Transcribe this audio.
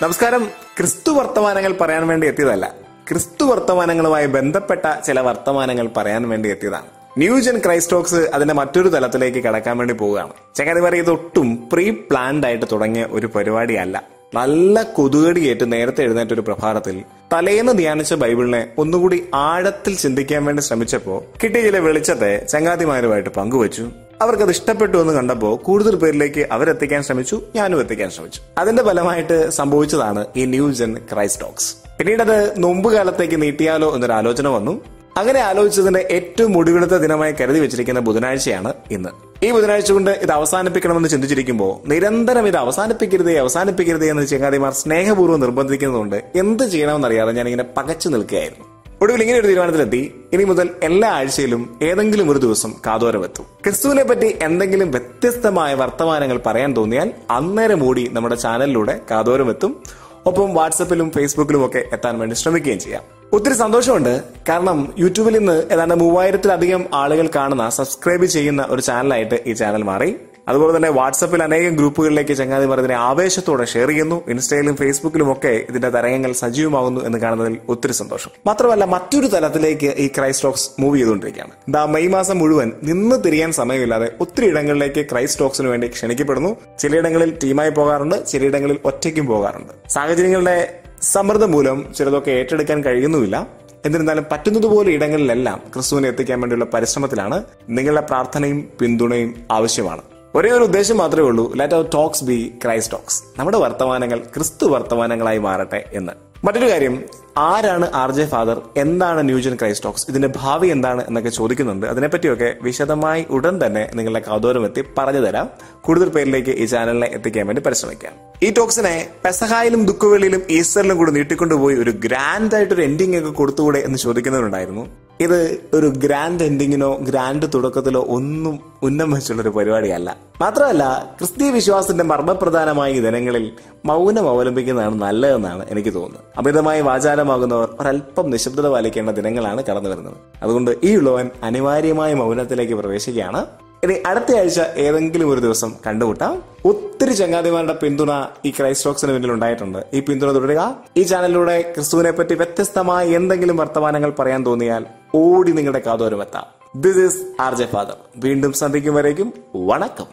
നമസ്കാരം. ക്രിസ്തു വർത്തമാനങ്ങൾ പറയാൻ വേണ്ടി എത്തിയതല്ല, ക്രിസ്തു വർത്തമാനങ്ങളുമായി ബന്ധപ്പെട്ട ചില വർത്തമാനങ്ങൾ പറയാൻ വേണ്ടി എത്തിയതാണ്. ന്യൂജൻ ക്രൈസ്റ്റ് ടോക്സ് അതിന്റെ മറ്റൊരു തലത്തിലേക്ക് കടക്കാൻ വേണ്ടി പോവുകയാണ്. ചങ്ങാതിമാരെ, ഇതൊട്ടും പ്രീ പ്ലാൻഡ് ആയിട്ട് തുടങ്ങിയ ഒരു പരിപാടിയല്ല. നല്ല കൊതുകടിയേറ്റ് നേരത്തെ എഴുന്നേറ്റ ഒരു പ്രഭാതത്തിൽ തലേന്ന് ധ്യാനിച്ച ബൈബിളിനെ ഒന്നുകൂടി ആഴത്തിൽ ചിന്തിക്കാൻ വേണ്ടി ശ്രമിച്ചപ്പോ കിട്ടിയ ചില വെളിച്ചത്തെ ചങ്ങാതിമാരുമായിട്ട് പങ്കുവച്ചു. അവർക്കത് ഇഷ്ടപ്പെട്ടു എന്ന് കണ്ടപ്പോ കൂടുതൽ പേരിലേക്ക് അവരെത്തിക്കാൻ ശ്രമിച്ചു, ഞാനും എത്തിക്കാൻ ശ്രമിച്ചു. അതിന്റെ ഫലമായിട്ട് സംഭവിച്ചതാണ് ഈ ന്യൂജൻ ക്രൈസ്റ്റ് ടോക്സ്. പിന്നീടത് നോമ്പ് കാലത്തേക്ക് നീട്ടിയാലോ എന്നൊരു ആലോചന വന്നു. അങ്ങനെ ആലോചിച്ചതിന്റെ ഏറ്റവും ഒടുവിലത്തെ ദിനമായി കരുതി വെച്ചിരിക്കുന്ന ബുധനാഴ്ചയാണ് ഇന്ന്. ഈ ബുധനാഴ്ച കൊണ്ട് ഇത് അവസാനിപ്പിക്കണമെന്ന് ചിന്തിച്ചിരിക്കുമ്പോൾ നിരന്തരം ഇത് അവസാനിപ്പിക്കരുതേ എന്ന് ചങ്ങാതിമാർ സ്നേഹപൂർവ്വം നിർബന്ധിക്കുന്നതുകൊണ്ട് എന്ത് ചെയ്യണമെന്നറിയാതെ ഞാനിങ്ങനെ പകച്ചു നിൽക്കുകയായിരുന്നു. ഒടുവിൽ ഇങ്ങനെ ഒരു തീരുമാനത്തിലെത്തി. ഇനി മുതൽ എല്ലാ ആഴ്ചയിലും ഏതെങ്കിലും ഒരു ദിവസം കാതോരമെത്തും. ക്രിസ്തുവിനെ പറ്റി എന്തെങ്കിലും വ്യത്യസ്തമായ വർത്തമാനങ്ങൾ പറയാൻ തോന്നിയാൽ അന്നേരം ഓടി നമ്മുടെ ചാനലിലൂടെ കാതോരമെത്തും. ഒപ്പം വാട്സപ്പിലും ഫേസ്ബുക്കിലും ഒക്കെ എത്താൻ വേണ്ടി ശ്രമിക്കുകയും ചെയ്യാം. ഒത്തിരി സന്തോഷമുണ്ട്. കാരണം യൂട്യൂബിൽ നിന്ന് ഏതാണ്ട് 3000-ലധികം ആളുകൾ കാണുന്ന, സബ്സ്ക്രൈബ് ചെയ്യുന്ന ഒരു ചാനലായിട്ട് ഈ ചാനൽ മാറി. അതുപോലെ തന്നെ വാട്സപ്പിൽ അനേകം ഗ്രൂപ്പുകളിലേക്ക് ചങ്ങാതിമാർ ഇതിനെ ആവേശത്തോടെ ഷെയർ ചെയ്യുന്നു. ഇൻസ്റ്റയിലും ഫേസ്ബുക്കിലും ഒക്കെ ഇതിന്റെ തരംഗങ്ങൾ സജീവമാകുന്നു എന്ന് കാണുന്നതിൽ ഒത്തിരി സന്തോഷം. മാത്രമല്ല, മറ്റൊരു തലത്തിലേക്ക് ഈ ക്രൈസ്റ്റ് ടോക്സ് മൂവ് ചെയ്തുകൊണ്ടിരിക്കുകയാണ്. മെയ് മാസം മുഴുവൻ നിന്ന് തിരിയാൻ സമയമില്ലാതെ ഒത്തിരി ഇടങ്ങളിലേക്ക് ക്രൈസ്റ്റ് ടോക്സിന് വേണ്ടി ക്ഷണിക്കപ്പെടുന്നു. ചിലയിടങ്ങളിൽ ടീമായി പോകാറുണ്ട്, ചിലയിടങ്ങളിൽ ഒറ്റയ്ക്കും പോകാറുണ്ട്. സാഹചര്യങ്ങളുടെ സമ്മർദ്ദം മൂലം ചിലതൊക്കെ ഏറ്റെടുക്കാൻ കഴിയുന്നുമില്ല. എന്നിരുന്നാലും പറ്റുന്നതുപോലെ ഇടങ്ങളിലെല്ലാം ക്രിസ്തുവിനെ എത്തിക്കാൻ വേണ്ടിയുള്ള പരിശ്രമത്തിലാണ്. നിങ്ങളുടെ പ്രാർത്ഥനയും പിന്തുണയും ആവശ്യമാണ്. ഒരേ ഒരു ഉദ്ദേശം മാത്രമേ ഉള്ളൂ, let our talks be Christ talks. നമ്മുടെ വർത്തമാനങ്ങൾ ക്രിസ്തു വർത്തമാനങ്ങളായി മാറട്ടെ എന്ന്. മറ്റൊരു കാര്യം, ആരാണ് RJ ഫാദർ, എന്താണ് ന്യൂജൻ ക്രൈസ്റ്റ് ടോക്സ്, ഇതിന്റെ ഭാവി എന്താണ് എന്നൊക്കെ ചോദിക്കുന്നുണ്ട്. അതിനെപ്പറ്റിയൊക്കെ വിശദമായി ഉടൻ തന്നെ നിങ്ങളുടെ കാതോരമെത്തി പറഞ്ഞു തരാം. കൂടുതൽ പേരിലേക്ക് ഈ ചാനലിനെ എത്തിക്കാൻ വേണ്ടി പരിശ്രമിക്കാം. ഈ ടോക്സിനെ പെസഹായിലും ദുഃഖവെള്ളിയിലും ഈസ്റ്ററിലും കൂടി നീട്ടിക്കൊണ്ടുപോയി ഒരു ഗ്രാൻഡ് ആയിട്ടൊരു എൻഡിങ് ഒക്കെ കൊടുത്തുകൂടെ എന്ന് ചോദിക്കുന്നവരുണ്ടായിരുന്നു. ഇത് ഒരു ഗ്രാൻഡ് എൻഡിങ്ങിനോ ഗ്രാൻഡ് തുടക്കത്തിലോ ഒന്നും ഉന്നം വെച്ചുള്ളൊരു പരിപാടിയല്ല. മാത്രമല്ല, ക്രിസ്തീയ വിശ്വാസത്തിന്റെ മർമ്മപ്രധാനമായ ഈ ദിനങ്ങളിൽ മൗനം അവലംബിക്കുന്നതാണ് നല്ലതെന്നാണ് എനിക്ക് തോന്നുന്നത്. അമിതമായി വാചാലമാകുന്നവർ ഒരല്പം നിശബ്ദത പാലിക്കേണ്ട ദിനങ്ങളാണ് കടന്നു വരുന്നത്. അതുകൊണ്ട് ഈ ഉള്ളവൻ അനിവാര്യമായ മൗനത്തിലേക്ക് പ്രവേശിക്കുകയാണ്. ഇനി അടുത്ത ആഴ്ച ഏതെങ്കിലും ഒരു ദിവസം കണ്ടുമുട്ടാം. ഒത്തിരി ചങ്ങാതിമാരുടെ പിന്തുണ ഈ ക്രൈസ്റ്റ് ടോക്സിന് പിന്നിൽ ഉണ്ടായിട്ടുണ്ട്. ഈ പിന്തുണ തുടരുക. ഈ ചാനലിലൂടെ ക്രിസ്തുവിനെ പറ്റി വ്യത്യസ്തമായ എന്തെങ്കിലും വർത്തമാനങ്ങൾ പറയാൻ തോന്നിയാൽ ഓടി നിങ്ങളുടെ കാതോരമെത്താം. This is RJ father. വീണ്ടും സന്ധിക്കും വരേക്കും വണക്കം.